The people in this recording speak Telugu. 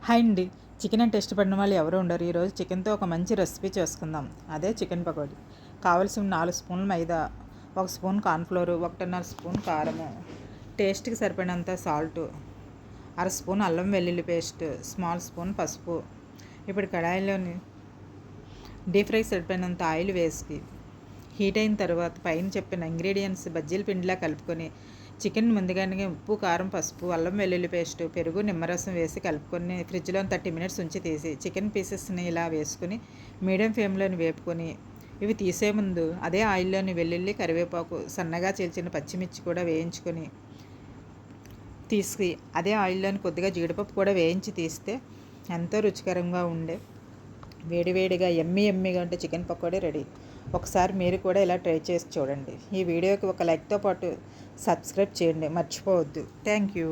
హాయ్ అండి. చికెన్ అంటే ఇష్టపడిన వాళ్ళు ఎవరు ఉండరు. ఈరోజు చికెన్తో ఒక మంచి రెసిపీ చేసుకుందాం. అదే చికెన్ పకోడీ. కావలసిన 4 స్పూన్ల మైదా, 1 స్పూన్ కార్న్ఫ్లోరు, 1.5 స్పూన్ కారము, టేస్ట్కి సరిపడినంత సాల్టు, అర స్పూన్ అల్లం వెల్లుల్లి పేస్ట్, స్మాల్ స్పూన్ పసుపు. ఇప్పుడు కడాయిలోని డీప్ ఫ్రై సరిపడినంత ఆయిల్ వేసి హీట్ అయిన తర్వాత పైన చెప్పిన ఇంగ్రీడియంట్స్ బజ్జీల పిండిలా కలుపుకొని చికెన్ ముందుగానే ఉప్పు, కారం, పసుపు, అల్లం వెల్లుల్లి పేస్ట్, పెరుగు, నిమ్మరసం వేసి కలుపుకొని ఫ్రిడ్జ్లో 30 మినిట్స్ ఉంచి తీసి చికెన్ పీసెస్ని ఇలా వేసుకుని మీడియం ఫ్లేమ్లోని వేపుకొని ఇవి తీసే ముందు అదే ఆయిల్లోని వెల్లుల్లి, కరివేపాకు, సన్నగా చీల్చిన పచ్చిమిర్చి కూడా వేయించుకొని తీసి అదే ఆయిల్లోని కొద్దిగా జీడిపప్పు కూడా వేయించి తీస్తే ఎంతో రుచికరంగా ఉండే వేడివేడిగా ఎమ్మీగా ఉంటే చికెన్ పకోడీ రెడీ. ఒకసారి మీరు కూడా ఇలా ట్రై చేసి చూడండి. ఈ వీడియోకి ఒక లైక్తో పాటు సబ్స్క్రైబ్ చేయండి మర్చిపోవద్దు. Thank you.